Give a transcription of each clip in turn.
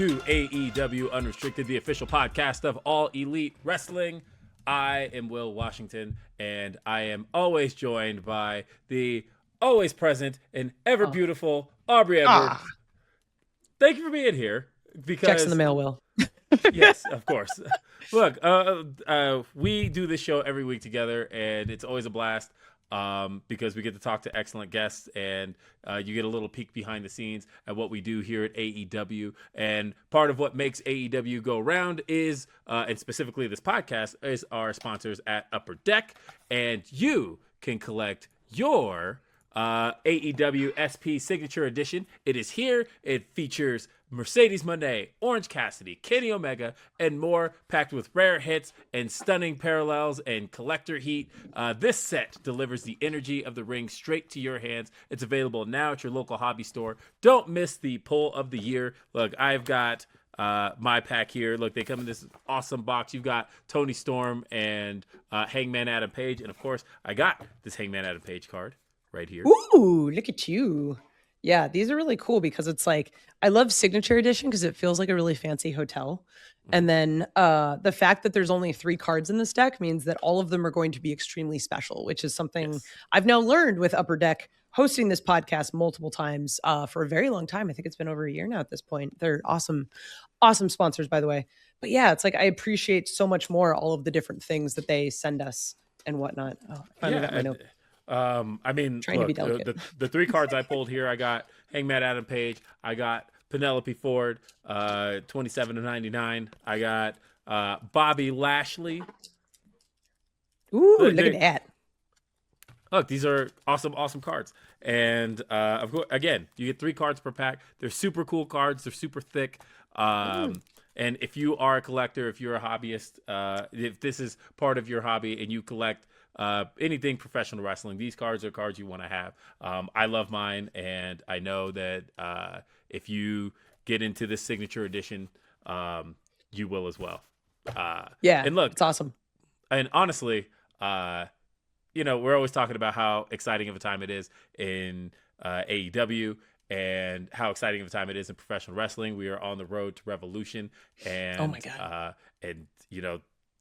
to AEW Unrestricted, the official podcast of All Elite Wrestling. I am Will Washington, and I am always joined by the always present and ever beautiful Aubrey Edwards. Thank you for being here. Because checks in the mail, Will. Yes, of course. Look, we do this show every week together, and it's always a blast. Because we get to talk to excellent guests, and you get a little peek behind the scenes at what we do here at AEW. And part of what makes AEW go round is, and specifically this podcast, is our sponsors at Upper Deck. And you can collect your AEW SP Signature Edition. It is here. It features Mercedes Moné, Orange Cassidy, Kenny Omega, and more, packed with rare hits and stunning parallels and collector heat. This set delivers the energy of the ring straight to your hands. It's available now at your local hobby store. Don't miss the pull of the year. Look, I've got my pack here. Look, they come in this awesome box. You've got Toni Storm and Hangman Adam Page. And, of course, I got this Hangman Adam Page card right here. Ooh, look at you. Yeah, these are really cool because it's like, I love Signature Edition because it feels like a really fancy hotel. And then the fact that there's only 3 cards in this deck means that all of them are going to be extremely special, which is something I've now learned with Upper Deck, hosting this podcast multiple times for a very long time. I think it's been over a year now at this point. They're awesome, awesome sponsors, by the way. But yeah, it's like I appreciate so much more all of the different things that they send us and whatnot. Oh, I finally got my note. I mean, trying to be delicate. The 3 cards I pulled here, I got Hangman Adam Page, I got Penelope Ford, 27/99. I got Bobby Lashley. Ooh, look at that. Look, these are awesome, awesome cards. And of course, again, you get 3 cards per pack. They're super cool cards. They're super thick. And if you are a collector, if you're a hobbyist, if this is part of your hobby and you collect anything professional wrestling, these cards are cards you want to have. I love mine, and I know that if you get into this Signature Edition, you will as well. Yeah, and look, it's awesome. And honestly, we're always talking about how exciting of a time it is in AEW and how exciting of a time it is in professional wrestling. We are on the road to Revolution, and oh my God.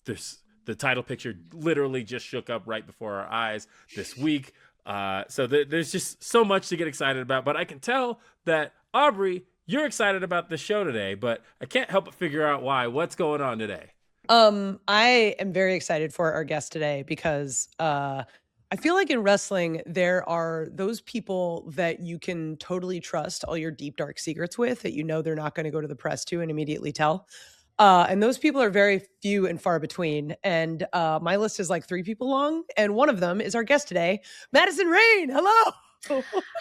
There's the title picture literally just shook up right before our eyes this week. So there's just so much to get excited about. But I can tell that, Aubrey, you're excited about the show today, but I can't help but figure out why. What's going on today? I am very excited for our guest today because I feel like in wrestling, there are those people that you can totally trust all your deep, dark secrets with, that you know they're not going to go to the press to and immediately tell. And those people are very few and far between. And my list is like 3 people long. And one of them is our guest today, Madison Rayne. Hello.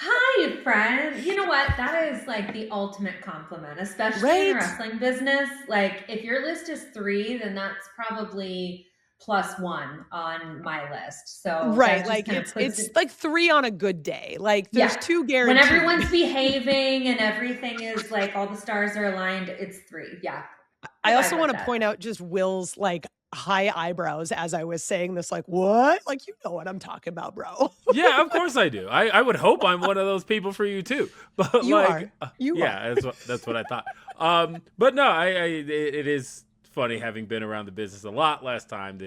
Hi, friend. You know what? That is like the ultimate compliment, especially in the wrestling business. Like, if your list is 3, then that's probably +1 on my list. So right, like it's like 3 on a good day. Like there's 2 guaranteed. When everyone's behaving and everything is like all the stars are aligned, it's 3. Yeah. I also want to point out just Will's like high eyebrows as I was saying this, like, what? Like, you know what I'm talking about, bro. Yeah, of course I do. I would hope I'm one of those people for you too. But you like, are. You are. That's what I thought. But no, it is funny having been around the business a lot less time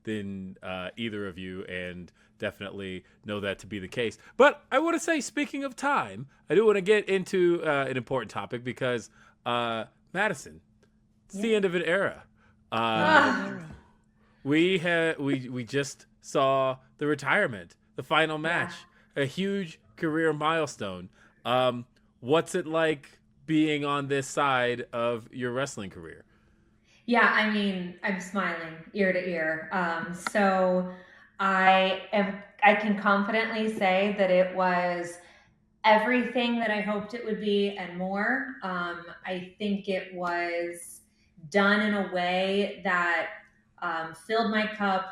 than either of you, and definitely know that to be the case. But I want to say, speaking of time, I do want to get into an important topic because Madison, it's the end of an era. We just saw the retirement, the final match, a huge career milestone. What's it like being on this side of your wrestling career? Yeah, I mean, I'm smiling ear to ear. So I can confidently say that it was everything that I hoped it would be and more. I think it was done in a way that filled my cup,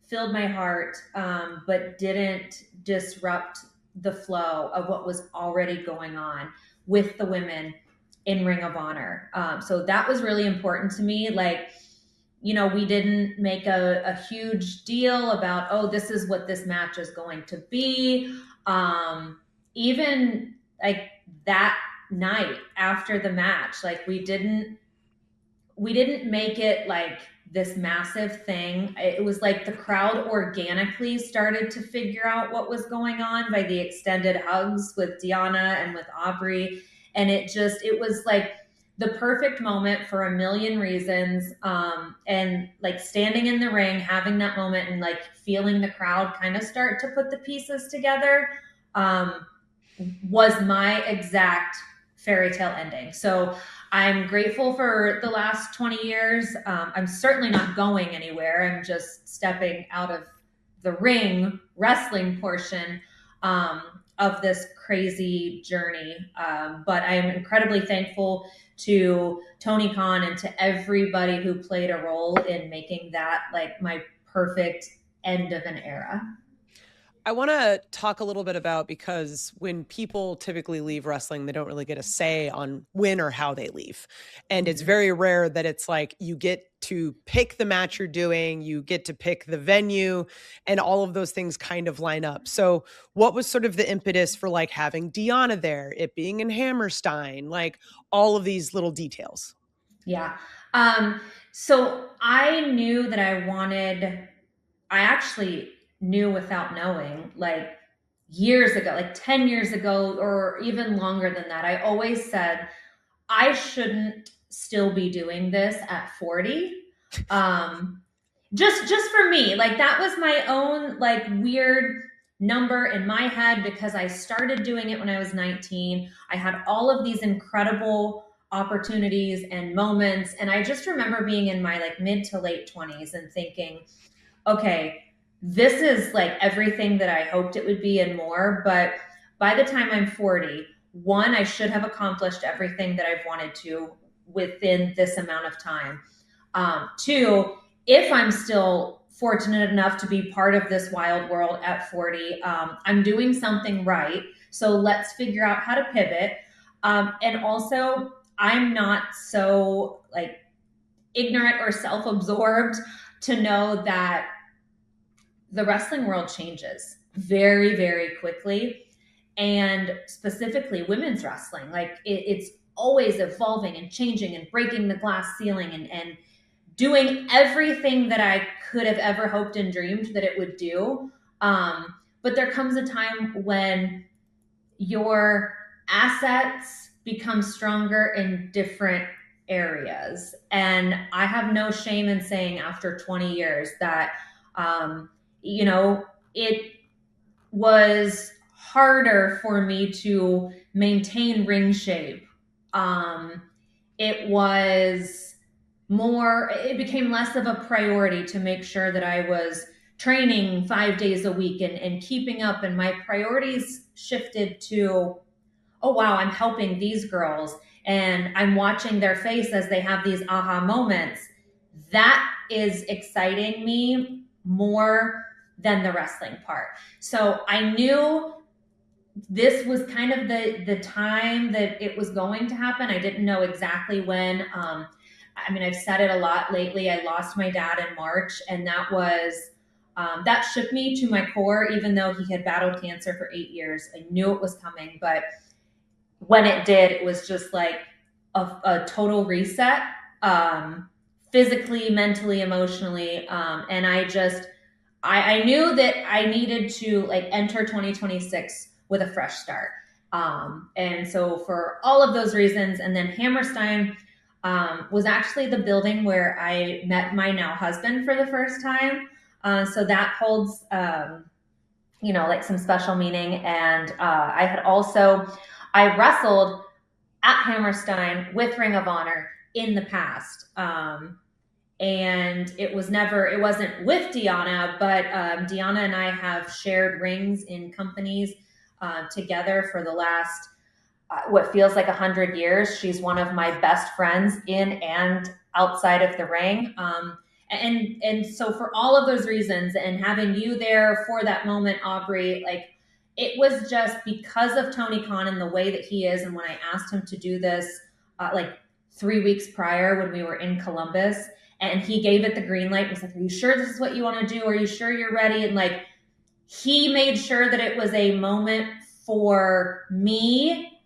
filled my heart, but didn't disrupt the flow of what was already going on with the women in Ring of Honor. So that was really important to me. Like, you know, we didn't make a huge deal about, oh, this is what this match is going to be. Even like that night after the match. Like we didn't make it like this massive thing. It was like the crowd organically started to figure out what was going on by the extended hugs with Deonna and with Aubrey. And it was like the perfect moment for a million reasons. And like standing in the ring, having that moment and like feeling the crowd kind of start to put the pieces together, was my exact fairy tale ending. So I'm grateful for the last 20 years. I'm certainly not going anywhere. I'm just stepping out of the ring wrestling portion of this crazy journey. But I am incredibly thankful to Tony Khan and to everybody who played a role in making that like my perfect end of an era. I want to talk a little bit about, because when people typically leave wrestling, they don't really get a say on when or how they leave. And it's very rare that it's like you get to pick the match you're doing, you get to pick the venue, and all of those things kind of line up. So what was sort of the impetus for like having Deonna there, it being in Hammerstein, like all of these little details? Yeah. So I knew that I actually knew without knowing, like years ago, like 10 years ago, or even longer than that, I always said, I shouldn't still be doing this at 40. Just for me, like that was my own like weird number in my head, because I started doing it when I was 19. I had all of these incredible opportunities and moments. And I just remember being in my like mid to late 20s and thinking, okay, this is like everything that I hoped it would be and more. But by the time I'm 40, one, I should have accomplished everything that I've wanted to within this amount of time. Two, if I'm still fortunate enough to be part of this wild world at 40, I'm doing something right. So let's figure out how to pivot. And also, I'm not so like ignorant or self-absorbed to know that the wrestling world changes very, very quickly. And specifically women's wrestling, like it's always evolving and changing and breaking the glass ceiling and doing everything that I could have ever hoped and dreamed that it would do. But there comes a time when your assets become stronger in different areas. And I have no shame in saying after 20 years that, it was harder for me to maintain ring shape. It became less of a priority to make sure that I was training 5 days a week and keeping up. And my priorities shifted to, oh, wow, I'm helping these girls and I'm watching their face as they have these aha moments. That is exciting me more than the wrestling part. So I knew this was kind of the time that it was going to happen. I didn't know exactly when. I've said it a lot lately. I lost my dad in March, and that shook me to my core, even though he had battled cancer for 8 years. I knew it was coming, but when it did, it was just like a total reset, physically, mentally, emotionally. And I knew that I needed to like enter 2026 with a fresh start. And so for all of those reasons, and then Hammerstein was actually the building where I met my now husband for the first time. So that holds, like some special meaning. And I wrestled at Hammerstein with Ring of Honor in the past. And it wasn't with Deonna, but Deonna and I have shared rings in companies together for the last, what feels like 100 years. She's one of my best friends in and outside of the ring. And so for all of those reasons, and having you there for that moment, Aubrey, like it was just because of Tony Khan and the way that he is. And when I asked him to do this, like 3 weeks prior when we were in Columbus, and he gave it the green light, was like, are you sure this is what you want to do? Are you sure you're ready? And like, he made sure that it was a moment for me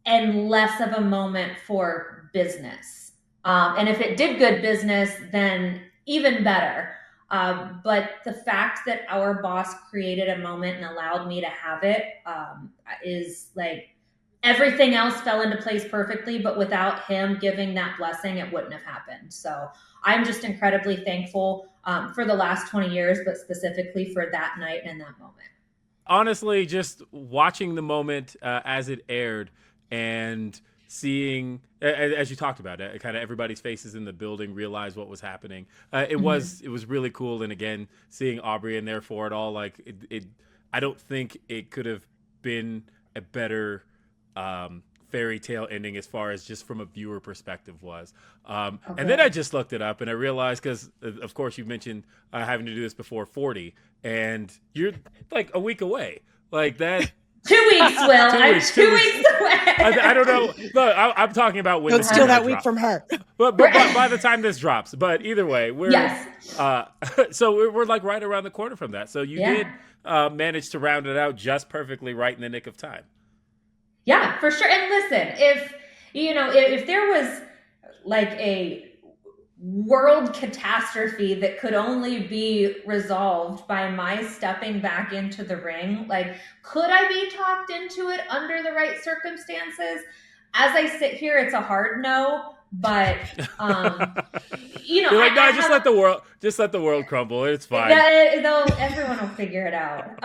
and less of a moment for business. And if it did good business, then even better. But the fact that our boss created a moment and allowed me to have it is like, everything else fell into place perfectly, but without him giving that blessing, it wouldn't have happened. So I'm just incredibly thankful for the last 20 years, but specifically for that night and that moment. Honestly, just watching the moment as it aired and seeing, as you talked about it, kind of everybody's faces in the building realize what was happening. It was really cool. And again, seeing Aubrey in there for it all, like I don't think it could have been a better fairy tale ending as far as just from a viewer perspective was. And then I just looked it up and I realized, because of course you mentioned having to do this before 40, and you're like a week away. Like that. 2 weeks, Will. I'm 2 weeks away. I don't know. Look, I'm talking about when Don't steal that week from her. But by the time this drops, but either way, we're yes. So we're like right around the corner from that. So you did manage to round it out just perfectly, right in the nick of time. Yeah, for sure. And listen, if there was like a world catastrophe that could only be resolved by my stepping back into the ring, like, could I be talked into it under the right circumstances? As I sit here, it's a hard no, but you're like, no, just let the world crumble. It's fine. Everyone will figure it out.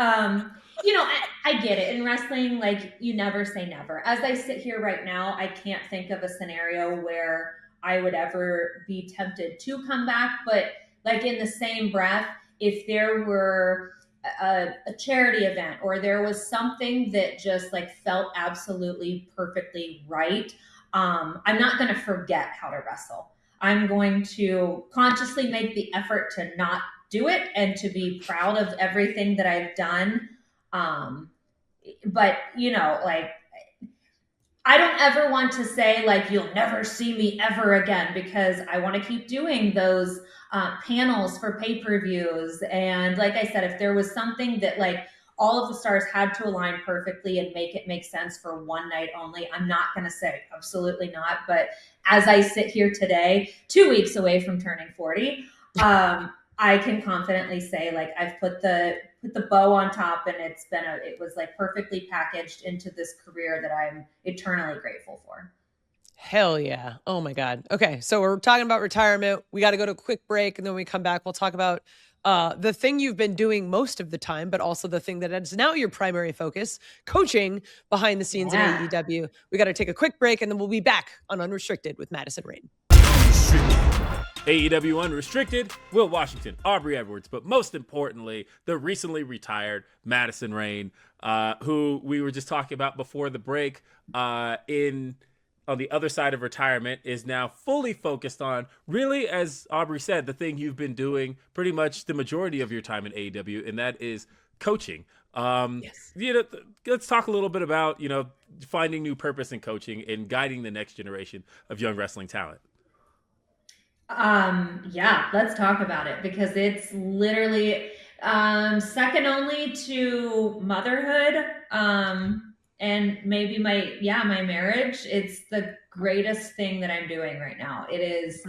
I get it. In wrestling, like, you never say never. As I sit here right now, I can't think of a scenario where I would ever be tempted to come back. But like, in the same breath, if there were a charity event or there was something that just like felt absolutely perfectly right, I'm not going to forget how to wrestle. I'm going to consciously make the effort to not do it and to be proud of everything that I've done. But like, I don't ever want to say like, you'll never see me ever again, because I want to keep doing those panels for pay-per-views. And like I said, if there was something that like all of the stars had to align perfectly and make it make sense for one night only, I'm not going to say absolutely not. But as I sit here today, 2 weeks away from turning 40, I can confidently say like, I've put the bow on top, and it was like perfectly packaged into this career that I'm eternally grateful for. Hell yeah. Oh my God. Okay. So we're talking about retirement. We got to go to a quick break, and then when we come back, we'll talk about the thing you've been doing most of the time, but also the thing that is now your primary focus, coaching behind the scenes in AEW. We got to take a quick break, and then we'll be back on Unrestricted with Madison Rayne. AEW Unrestricted, Will Washington, Aubrey Edwards, but most importantly, the recently retired Madison Rayne, who we were just talking about before the break, on the other side of retirement, is now fully focused on, really, as Aubrey said, the thing you've been doing pretty much the majority of your time in AEW, and that is coaching. Yes. Let's talk a little bit about, finding new purpose in coaching and guiding the next generation of young wrestling talent. Yeah, let's talk about it, because it's literally second only to motherhood and maybe my marriage. It's the greatest thing that I'm doing right now. It is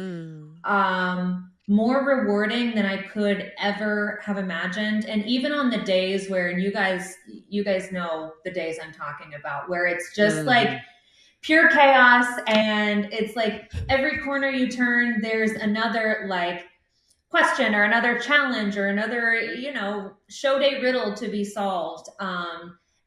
more rewarding than I could ever have imagined. And even on the days where, and you guys know the days I'm talking about, where it's just like pure chaos, and it's like every corner you turn, there's another like question or another challenge or another, show day riddle to be solved.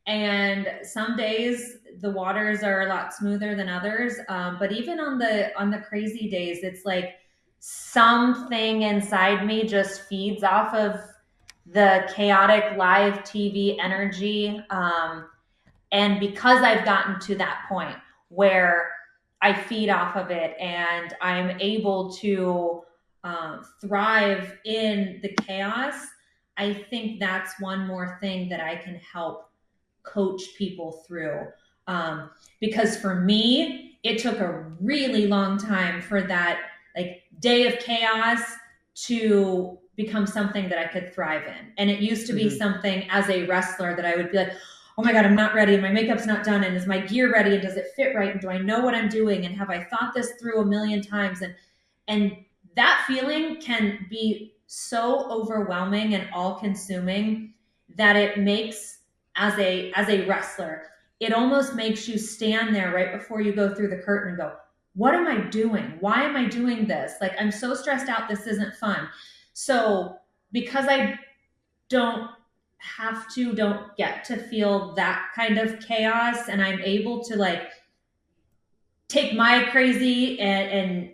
And some days the waters are a lot smoother than others. But even on the crazy days, it's like something inside me just feeds off of the chaotic live TV energy. And because I've gotten to that point where I feed off of it and I'm able to thrive in the chaos, I think that's one more thing that I can help coach people through. Because for me, it took a really long time for that like day of chaos to become something that I could thrive in. And it used to be something as a wrestler that I would be like, oh my God, I'm not ready and my makeup's not done, and is my gear ready and does it fit right, and do I know what I'm doing, and have I thought this through a million times? And that feeling can be so overwhelming and all consuming that it makes, as a wrestler, it almost makes you stand there right before you go through the curtain and go, what am I doing? Why am I doing this? Like, I'm so stressed out. This isn't fun. So because I don't get to feel that kind of chaos, and I'm able to like take my crazy and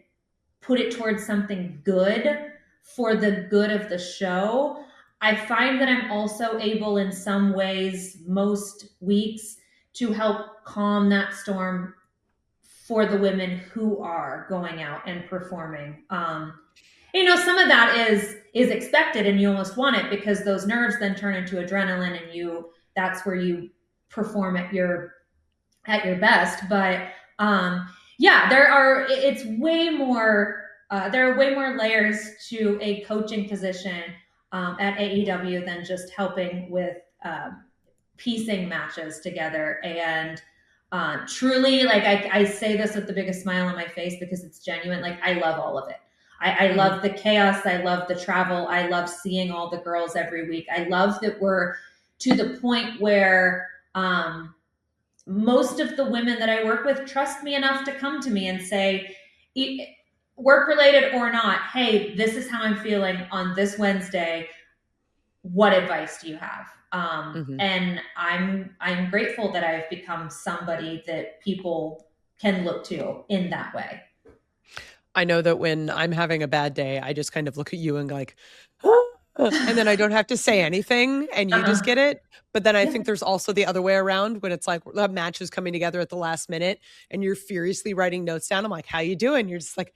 put it towards something good for the good of the show, I find that I'm also able in some ways, most weeks, to help calm that storm for the women who are going out and performing. Some of that is expected, and you almost want it, because those nerves then turn into adrenaline, and that's where you perform at your best. But there are way more layers to a coaching position at AEW than just helping with piecing matches together. And truly, like, I say this with the biggest smile on my face because it's genuine. Like, I love all of it. I love the chaos. I love the travel. I love seeing all the girls every week. I love that we're to the point where most of the women that I work with trust me enough to come to me and say, work related or not, hey, this is how I'm feeling on this Wednesday. What advice do you have? And I'm grateful that I've become somebody that people can look to in that way. I know that when I'm having a bad day, I just kind of look at you and go like, and then I don't have to say anything and you just get it. But then I think there's also the other way around, when it's like the match is coming together at the last minute and you're furiously writing notes down. I'm like, how you doing? You're just like,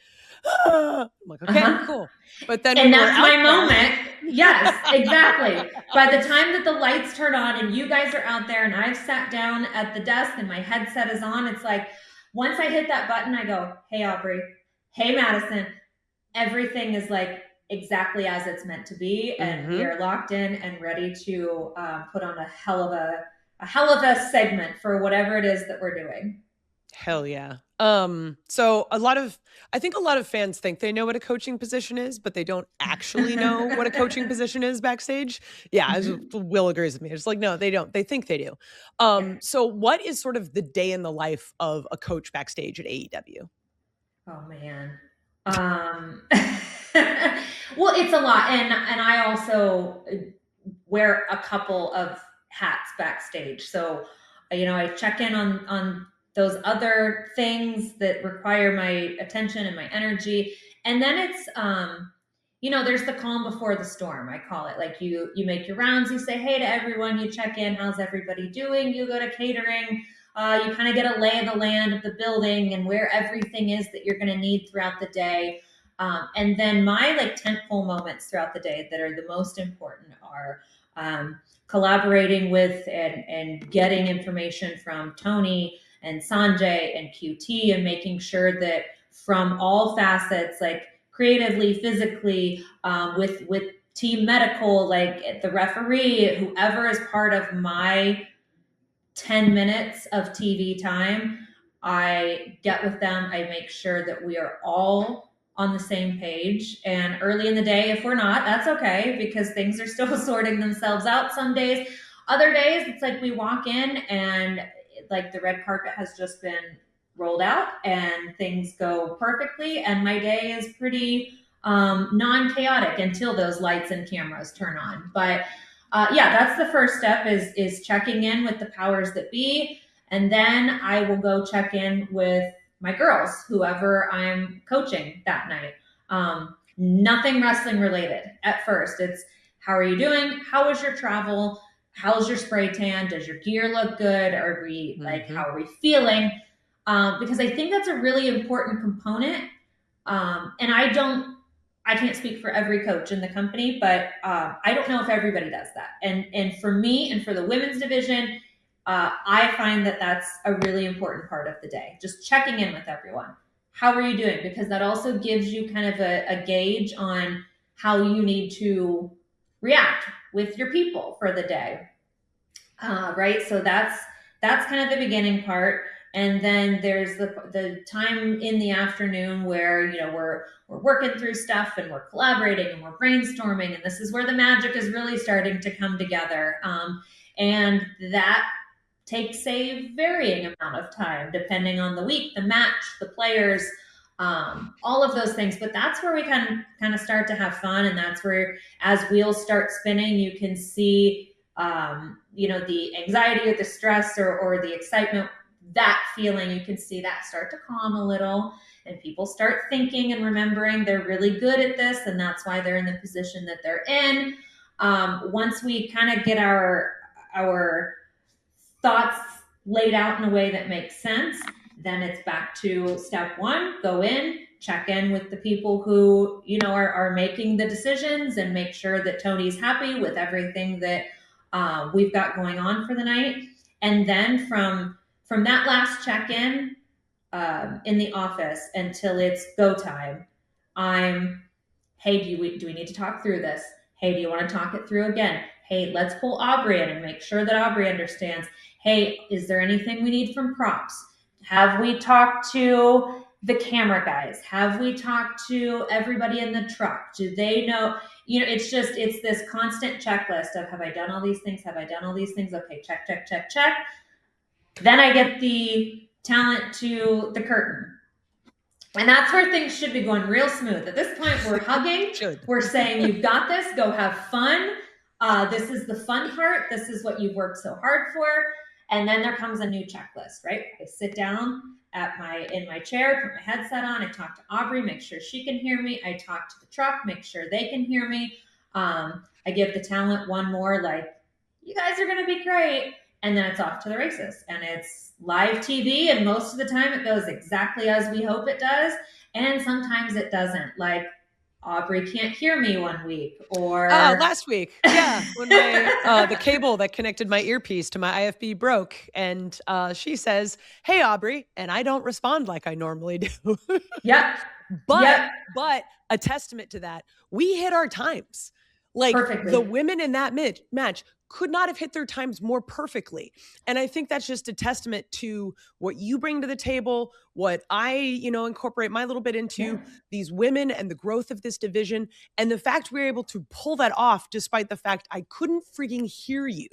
I'm like, okay, cool. But then and that's my moment. Yes, exactly. By the time that the lights turn on and you guys are out there and I've sat down at the desk and my headset is on, it's like, once I hit that button, I go, hey, Aubrey, hey, Madison, everything is like exactly as it's meant to be. And we are locked in and ready to put on a hell of a segment for whatever it is that we're doing. Hell yeah. So I think a lot of fans think they know what a coaching position is, but they don't actually know what a coaching position is backstage. Yeah, as Will agrees with me. It's like, no, they don't. They think they do. So what is sort of the day in the life of a coach backstage at AEW? Oh man. Well, it's a lot. And I also wear a couple of hats backstage. So, I check in on those other things that require my attention and my energy. And then it's, there's the calm before the storm, I call it. Like, you make your rounds, you say hey to everyone, you check in, how's everybody doing? You go to catering. You kind of get a lay of the land of the building and where everything is that you're going to need throughout the day. And then my tentpole moments throughout the day that are the most important are collaborating with and getting information from Toni and Sanjay and QT, and making sure that from all facets, like creatively, physically, with team medical, like the referee, whoever is part of my 10 minutes of TV time, I get with them. I make sure that we are all on the same page. And early in the day, if we're not, that's okay, because things are still sorting themselves out some days. Other days, it's like we walk in and like the red carpet has just been rolled out and things go perfectly. And my day is pretty non-chaotic until those lights and cameras turn on. But that's the first step is checking in with the powers that be. And then I will go check in with my girls, whoever I'm coaching that night. Nothing wrestling related at first. It's, how are you doing? How was your travel? How's your spray tan? Does your gear look good? Are we how are we feeling? Because I think that's a really important component. And I can't speak for every coach in the company, but I don't know if everybody does that. And for me and for the women's division, I find that that's a really important part of the day. Just checking in with everyone. How are you doing? Because that also gives you kind of a gauge on how you need to react with your people for the day. Right. So that's kind of the beginning part. And then there's the time in the afternoon where, we're working through stuff and we're collaborating and we're brainstorming. And this is where the magic is really starting to come together. And that takes a varying amount of time, depending on the week, the match, the players, all of those things. But that's where we can kind of start to have fun. And that's where, as wheels start spinning, you can see, the anxiety or the stress or the excitement, that feeling, you can see that start to calm a little, and people start thinking and remembering they're really good at this, and that's why they're in the position that they're in. Once we kind of get our thoughts laid out in a way that makes sense, then it's back to step one: go in, check in with the people who are making the decisions, and make sure that Toni's happy with everything that we've got going on for the night. And then from that last check-in in the office until it's go time, hey, do we need to talk through this? Hey, do you want to talk it through again? Hey, let's pull Aubrey in and make sure that Aubrey understands. Hey, is there anything we need from props? Have we talked to the camera guys? Have we talked to everybody in the truck? Do they know? It's this constant checklist of, have I done all these things? Have I done all these things? Okay, check, check, check, check. Then I get the talent to the curtain. And that's where things should be going real smooth. At this point, we're hugging. We're saying, you've got this. Go have fun. This is the fun part. This is what you've worked so hard for. And then there comes a new checklist, right? I sit down in my chair, put my headset on. I talk to Aubrey, make sure she can hear me. I talk to the truck, make sure they can hear me. I give the talent one more, like, you guys are going to be great. And then it's off to the races. And it's live TV. And most of the time it goes exactly as we hope it does. And sometimes it doesn't. Like, Aubrey can't hear me one week, or last week. Yeah. When the cable that connected my earpiece to my IFB broke, and she says, "Hey, Aubrey," and I don't respond like I normally do. Yep. But a testament to that, we hit our times. Like, perfectly. The women in that match could not have hit their times more perfectly. And I think that's just a testament to what you bring to the table, what I, incorporate my little bit into, these women and the growth of this division. And the fact we were able to pull that off, despite the fact I couldn't freaking hear you.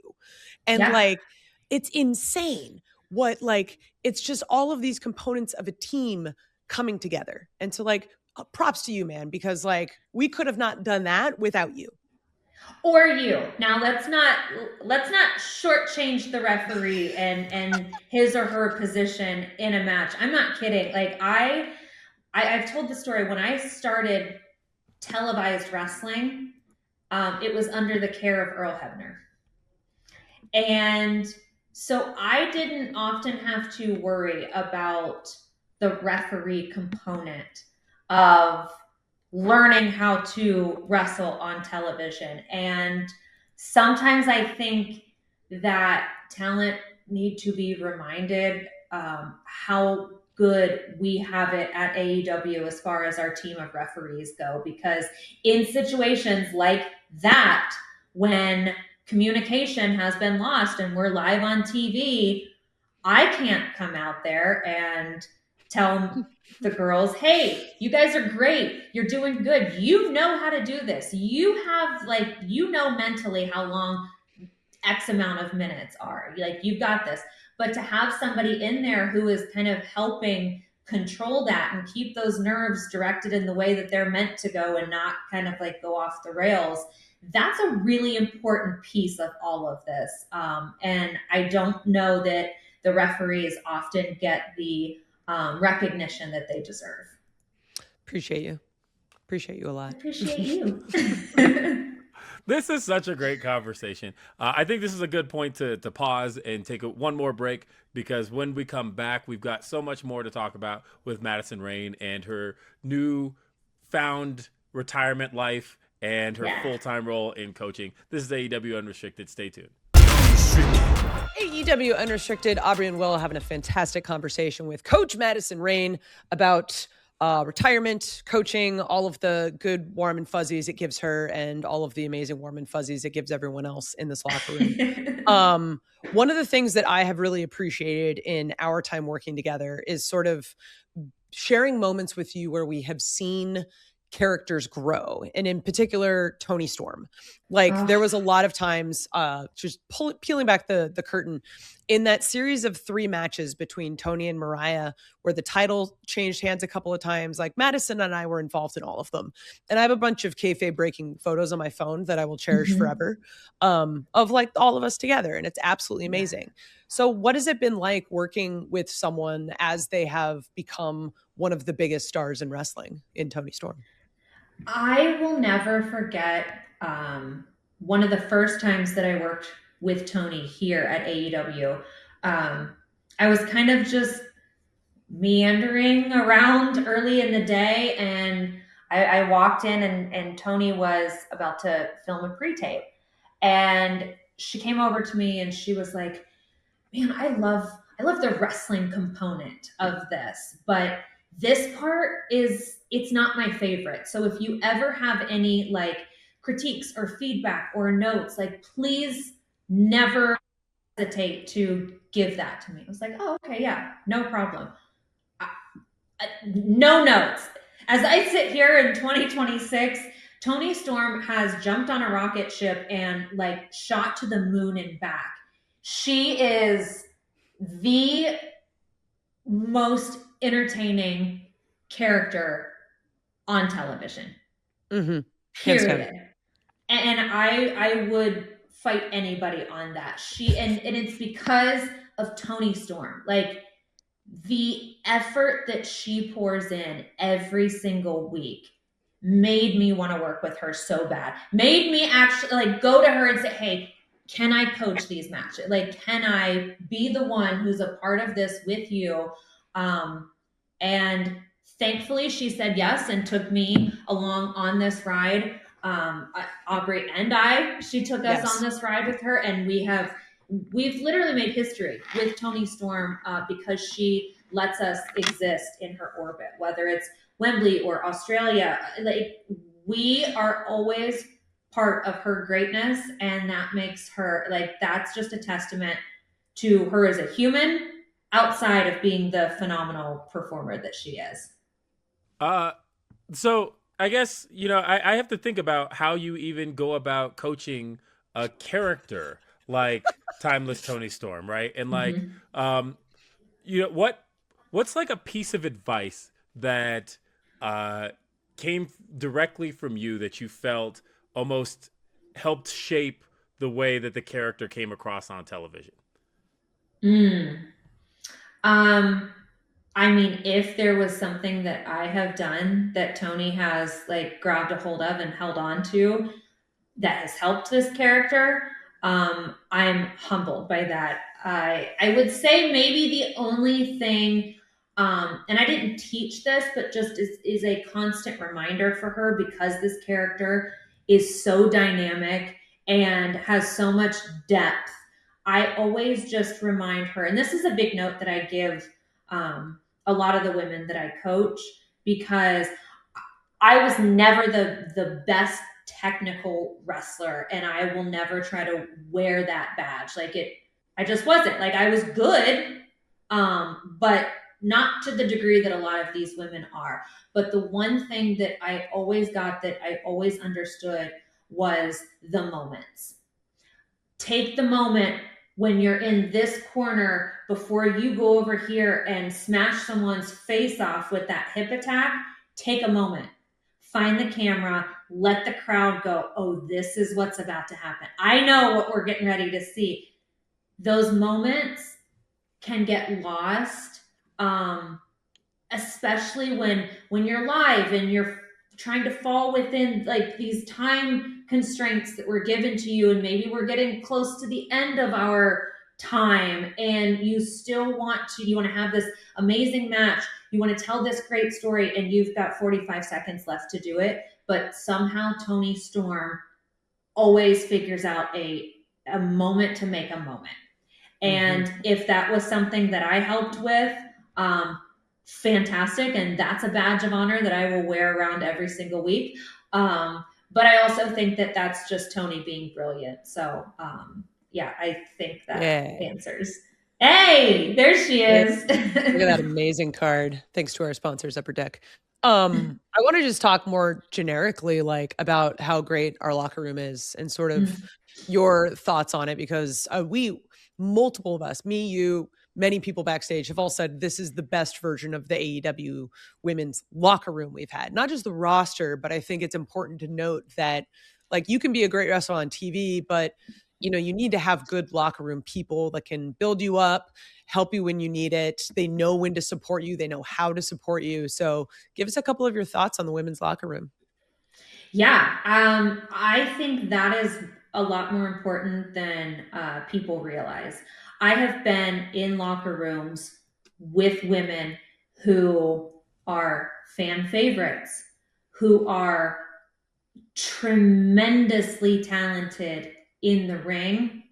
And it's insane what, it's just all of these components of a team coming together. And so props to you, man, because we could have not done that without you. Or you. Now let's not shortchange the referee and his or her position in a match. I'm not kidding. I've told the story when I started televised wrestling. It was under the care of Earl Hebner, and so I didn't often have to worry about the referee component of learning how to wrestle on television. And sometimes I think that talent need to be reminded how good we have it at AEW as far as our team of referees go, because in situations like that, when communication has been lost and we're live on TV, I can't come out there and tell the girls, hey, you guys are great. You're doing good. You know how to do this. You have mentally how long X amount of minutes are. You've got this. But to have somebody in there who is kind of helping control that and keep those nerves directed in the way that they're meant to go and not kind of go off the rails, that's a really important piece of all of this. And I don't know that the referees often get the recognition that they deserve. Appreciate you a lot. Appreciate you. This is such a great conversation. I think this is a good point to pause and take one more break, because when we come back, we've got so much more to talk about with Madison Rayne and her new found retirement life and her full-time role in coaching. This is AEW Unrestricted. Stay tuned. AEW Unrestricted, Aubrey and Will having a fantastic conversation with Coach Madison Rayne about retirement, coaching, all of the good warm and fuzzies it gives her, and all of the amazing warm and fuzzies it gives everyone else in this locker room. One of the things that I have really appreciated in our time working together is sort of sharing moments with you where we have seen characters grow, and in particular Toni Storm. Like there was a lot of times just peeling back the curtain in that series of 3 matches between Toni and Mariah, where the title changed hands a couple of times. Like Madison and I were involved in all of them, and I have a bunch of kayfabe breaking photos on my phone that I will cherish forever, of like all of us together, and it's absolutely amazing. So what has it been like working with someone as they have become one of the biggest stars in wrestling in Toni Storm? I will never forget one of the first times that I worked with Toni here at AEW. I was kind of just meandering around early in the day, and I walked in, and Toni was about to film a pre-tape, and she came over to me and she was like, man, I love the wrestling component of this, but this part it's not my favorite. So if you ever have any like critiques or feedback or notes, like please never hesitate to give that to me. I was like, oh, okay, yeah, no problem. No notes. As I sit here in 2026, Toni Storm has jumped on a rocket ship and like shot to the moon and back. She is the most entertaining character on television. Period. And I would fight anybody on that. And it's because of Toni Storm. Like the effort that she pours in every single week made me want to work with her so bad. Made me actually like go to her and say, hey, can I coach these matches? Like, can I be the one who's a part of this with you? And thankfully she said yes and took me along on this ride. Aubrey and she took us on this ride with her, and we've literally made history with Toni Storm because she lets us exist in her orbit, whether it's Wembley or Australia. Like we are always part of her greatness, and that makes her like, that's just a testament to her as a human outside of being the phenomenal performer that she is. So I guess, I have to think about how you even go about coaching a character like Timeless Toni Storm, right? And like, what's like a piece of advice that came directly from you that you felt almost helped shape the way that the character came across on television? I mean, if there was something that I have done that Toni has like grabbed a hold of and held on to that has helped this character, I'm humbled by that. I would say maybe the only thing, and I didn't teach this, but just is a constant reminder for her, because this character is so dynamic and has so much depth. I always just remind her, and this is a big note that I give a lot of the women that I coach, because I was never the best technical wrestler, and I will never try to wear that badge. Like I just wasn't. Like I was good, but not to the degree that a lot of these women are. But the one thing that I always got, that I always understood, was the moments. Take the moment when you're in this corner before you go over here and smash someone's face off with that hip attack. Take a moment, find the camera, let the crowd go, oh, this is what's about to happen. I know what we're getting ready to see. Those moments can get lost, especially when you're live and you're trying to fall within like these time constraints that were given to you, and maybe we're getting close to the end of our time, and you still want to have this amazing match, you want to tell this great story, and you've got 45 seconds left to do it, but somehow Toni Storm always figures out a moment to make a moment. And if that was something that I helped with, fantastic, and that's a badge of honor that I will wear around every single week. But I also think that that's just Toni being brilliant. So yeah, I think that Yeah. answers. Hey, there she is. Look at that amazing card. Thanks to our sponsors, Upper Deck. I want to just talk more generically, like about how great our locker room is and sort of your thoughts on it, because multiple of us, me, you, many people backstage have all said this is the best version of the AEW women's locker room we've had. Not just the roster, but I think it's important to note that like you can be a great wrestler on TV, but you know, you need to have good locker room people that can build you up, help you when you need it. They know when to support you. They know how to support you. So give us a couple of your thoughts on the women's locker room. Yeah, I think that is a lot more important than people realize. I have been in locker rooms with women who are fan favorites, who are tremendously talented in the ring,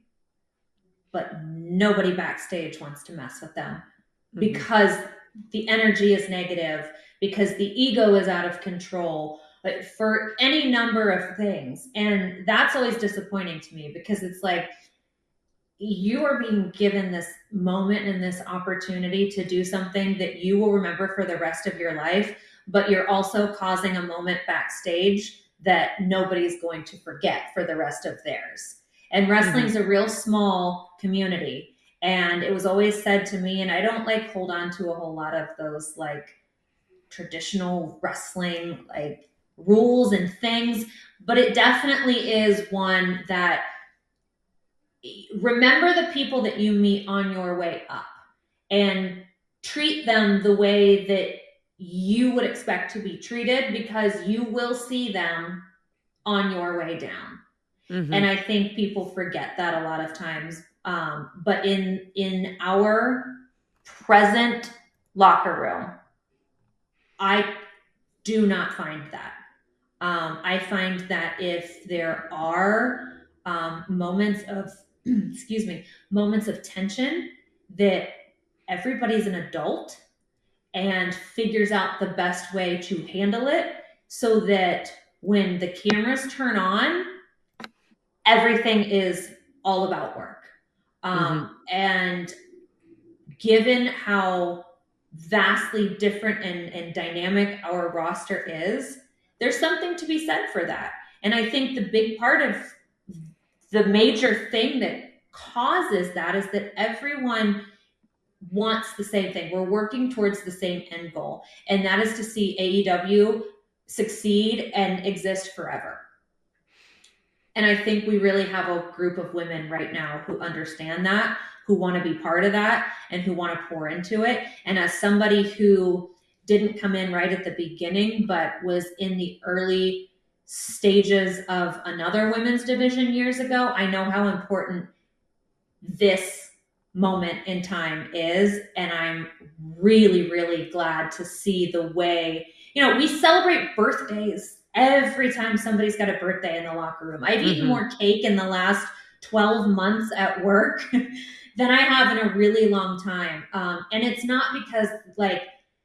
but nobody backstage wants to mess with them because the energy is negative, because the ego is out of control, but for any number of things. And that's always disappointing to me, because it's like you are being given this moment and this opportunity to do something that you will remember for the rest of your life, but you're also causing a moment backstage that nobody's going to forget for the rest of theirs. And wrestling's a real small community. And it was always said to me, and I don't like hold on to a whole lot of those like traditional wrestling like rules and things, but it definitely is one that remember the people that you meet on your way up and treat them the way that you would expect to be treated, because you will see them on your way down. And I think people forget that a lot of times. But in our present locker room, I do not find that. I find that if there are moments of, excuse me, moments of tension, that everybody's an adult and figures out the best way to handle it, so that when the cameras turn on, everything is all about work. And given how vastly different and dynamic our roster is, there's something to be said for that. And I think the big part of the major thing that causes that is that everyone wants the same thing. We're working towards the same end goal, and that is to see AEW succeed and exist forever. And I think we really have a group of women right now who understand that, who want to be part of that, and who want to pour into it. And as somebody who didn't come in right at the beginning, but was in the early stages of another women's division years ago, I know how important this moment in time is. And I'm really, really glad to see the way, we celebrate birthdays every time somebody's got a birthday in the locker room. I've eaten more cake in the last 12 months at work than I have in a really long time. And it's not because like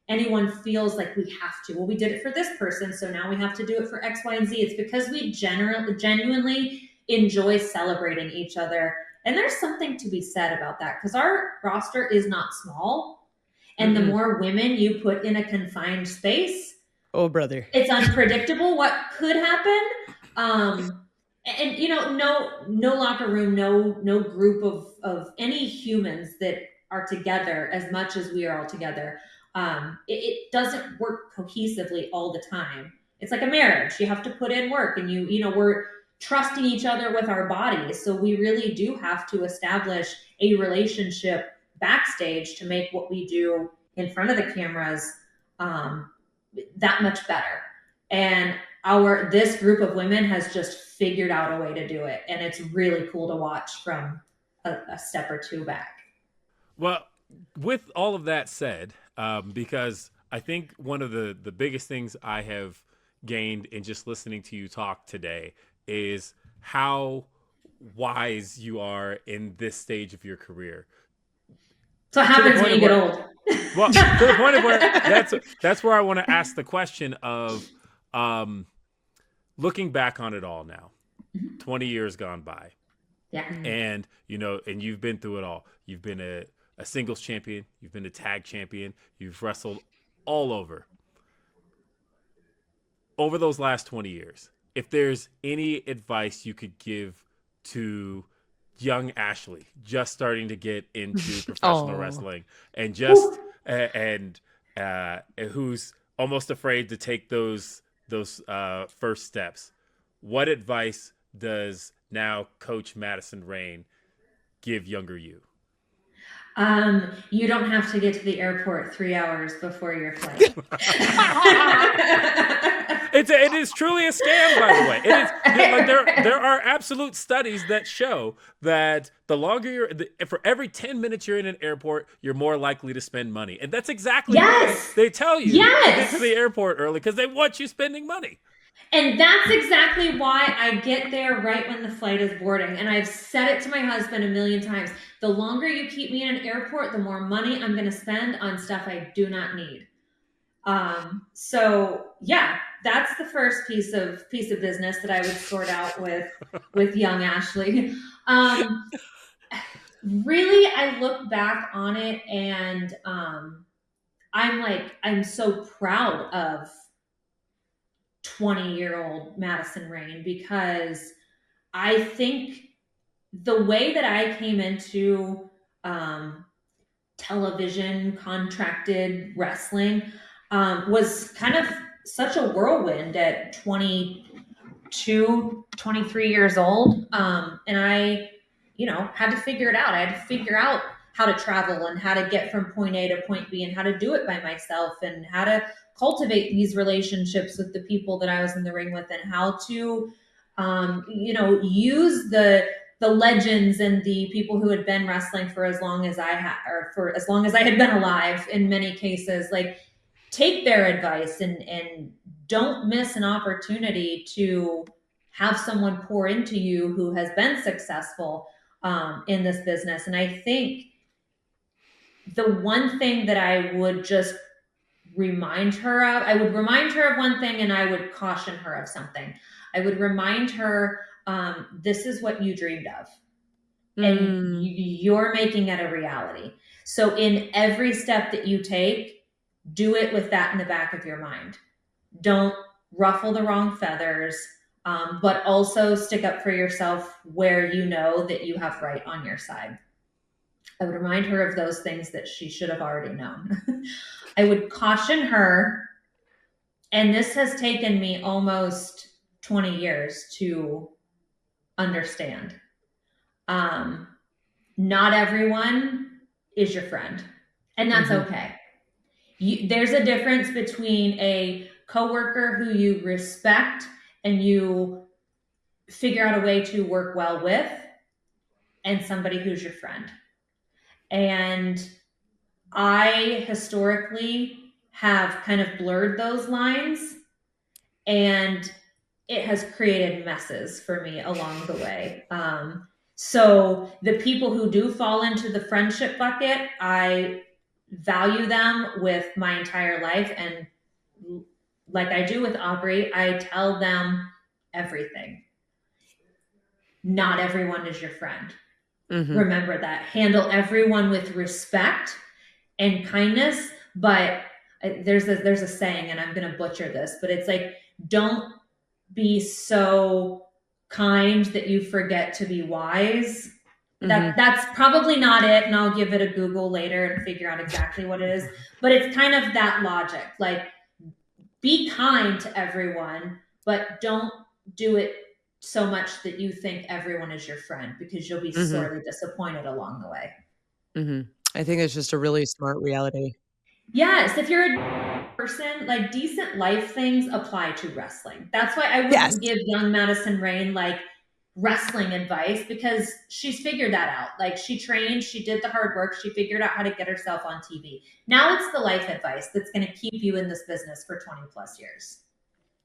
anyone feels like we have to. Well, we did it for this person, so now we have to do it for X, Y, and Z. It's because we genuinely enjoy celebrating each other. And there's something to be said about that, because our roster is not small. And the more women you put in a confined space, oh brother, it's unpredictable what could happen. And no locker room, no group of any humans that are together as much as we are all together, it doesn't work cohesively all the time. It's like a marriage. You have to put in work, and we're trusting each other with our bodies. So we really do have to establish a relationship backstage to make what we do in front of the cameras that much better. And this group of women has just figured out a way to do it. And it's really cool to watch from a step or two back. Well, with all of that said, because I think one of the biggest things I have gained in just listening to you talk today is how wise you are in this stage of your career. So it To the happens point when you of get where, old. well, to the point of where that's where I want to ask the question of, looking back on it all now, 20 years gone by, Yeah. and and you've been through it all. You've been a singles champion, you've been a tag champion, you've wrestled all over those last 20 years. If there's any advice you could give to young Ashley just starting to get into professional Oh, wrestling, and just and who's almost afraid to take those first steps, what advice does now Coach Madison Rayne give younger you? You don't have to get to the airport 3 hours before your flight. It is truly a scam, by the way. It is like there are absolute studies that show that the longer for every 10 minutes you're in an airport, you're more likely to spend money, and that's exactly why Yes. they tell you to get to Yes. the airport early, because they want you spending money. And that's exactly why I get there right when the flight is boarding. And I've said it to my husband a million times. The longer you keep me in an airport, the more money I'm going to spend on stuff I do not need. So yeah, that's the first piece of business that I would sort out with young Ashley. Really, I look back on it, and I'm so proud of 20-year-old Madison Rayne, because I think the way that I came into television contracted wrestling was kind of such a whirlwind at 22, 23 years old. And I, had to figure it out. I had to figure out how to travel and how to get from point A to point B and how to do it by myself and how to cultivate these relationships with the people that I was in the ring with, and how to, use the legends and the people who had been wrestling for as long as I had, or for as long as I had been alive in many cases, like take their advice and don't miss an opportunity to have someone pour into you who has been successful in this business. And I think the one thing that I would just remind her of, I would remind her of one thing and I would caution her of something. I would remind her, this is what you dreamed of, and you're making it a reality. So in every step that you take, do it with that in the back of your mind. Don't ruffle the wrong feathers, but also stick up for yourself where you know that you have right on your side. I would remind her of those things that she should have already known. I would caution her, and this has taken me almost 20 years to understand. Not everyone is your friend, and that's okay. There's a difference between a coworker who you respect and you figure out a way to work well with, and somebody who's your friend. And I historically have kind of blurred those lines, and it has created messes for me along the way. So the people who do fall into the friendship bucket, I value them with my entire life. And like I do with Aubrey, I tell them everything. Not everyone is your friend. Remember that. Handle everyone with respect and kindness. But there's a saying, and I'm going to butcher this, but it's like, don't be so kind that you forget to be wise. That's probably not it, and I'll give it a Google later and figure out exactly what it is. But it's kind of that logic. Like, be kind to everyone, but don't do it so much that you think everyone is your friend, because you'll be sorely disappointed along the way. I think it's just a really smart reality. Yes, if you're a person, like, decent life things apply to wrestling. That's why I wouldn't give young Madison Rayne like wrestling advice, because she's figured that out. Like, she trained, she did the hard work, she figured out how to get herself on TV. Now it's the life advice that's going to keep you in this business for 20 plus years.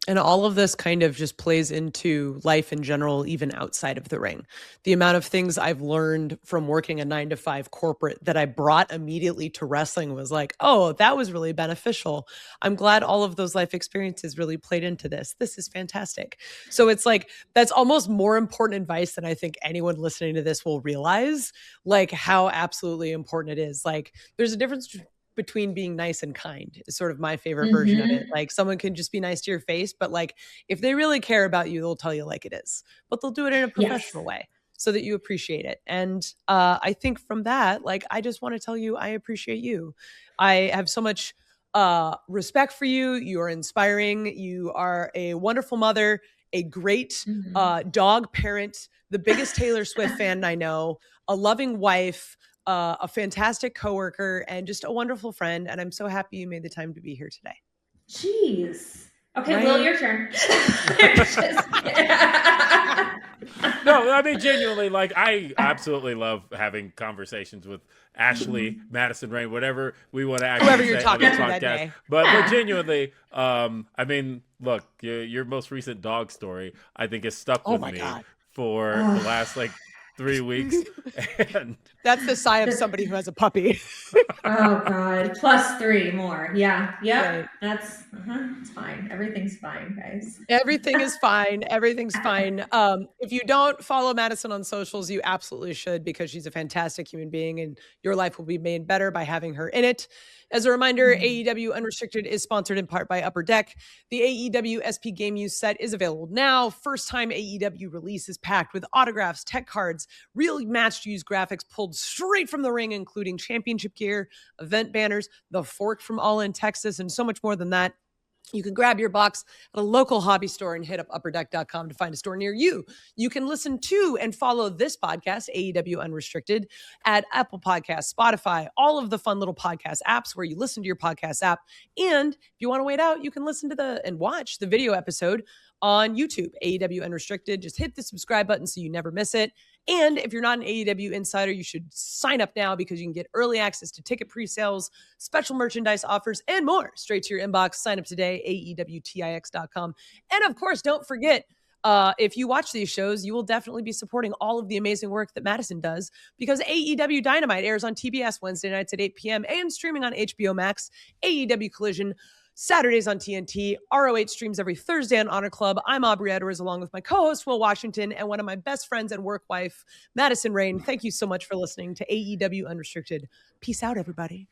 And all of this kind of just plays into life in general, even outside of the ring. The amount of things I've learned from working a 9-to-5 corporate that I brought immediately to wrestling was like, oh, that was really beneficial. I'm glad all of those life experiences really played into this. This is fantastic. So it's like, that's almost more important advice than I think anyone listening to this will realize, like how absolutely important it is. Like there's a difference between being nice and kind is sort of my favorite version of it. Like someone can just be nice to your face, but like if they really care about you, they'll tell you like it is, but they'll do it in a professional way so that you appreciate it. And I think from that, like, I just want to tell you, I appreciate you. I have so much respect for you. You are inspiring. You are a wonderful mother, a great dog parent, the biggest Taylor Swift fan I know, a loving wife, a fantastic coworker, and just a wonderful friend. And I'm so happy you made the time to be here today. Jeez. Okay, Right? Will, your turn. No, I mean, genuinely, like, I absolutely love having conversations with Ashley, Madison Rayne, whatever we want to actually Whoever you're say talking on to the that podcast. day. But genuinely, I mean, look, your most recent dog story, I think, has stuck with me for the last, like, 3 weeks. And that's the sigh of somebody who has a puppy. Oh God, +3 more. Yeah. Yep. Right. That's it's fine. Everything's fine, guys. Everything is fine. Everything's fine. If you don't follow Madison on socials, you absolutely should, because she's a fantastic human being and your life will be made better by having her in it. As a reminder, AEW Unrestricted is sponsored in part by Upper Deck. The AEW SP Game Use set is available now. First time AEW release is packed with autographs, tech cards, real match use graphics pulled straight from the ring, including championship gear, event banners, the fork from All In Texas, and so much more than that. You can grab your box at a local hobby store and hit up upperdeck.com to find a store near you. You can listen to and follow this podcast, AEW Unrestricted, at Apple Podcasts, Spotify, all of the fun little podcast apps where you listen to your podcast app. And if you want to wait out, you can listen to and watch the video episode on YouTube, AEW Unrestricted. Just hit the subscribe button so you never miss it. And if you're not an AEW insider, you should sign up now because you can get early access to ticket pre-sales, special merchandise offers, and more straight to your inbox. Sign up today, AEWTIX.com. And of course, don't forget, if you watch these shows, you will definitely be supporting all of the amazing work that Madison does, because AEW Dynamite airs on TBS Wednesday nights at 8 p.m. and streaming on HBO Max. AEW Collision Saturdays on TNT. ROH streams every Thursday on Honor Club. I'm Aubrey Edwards, along with my co-host, Will Washington, and one of my best friends and work wife, Madison Rayne. Thank you so much for listening to AEW Unrestricted. Peace out, everybody.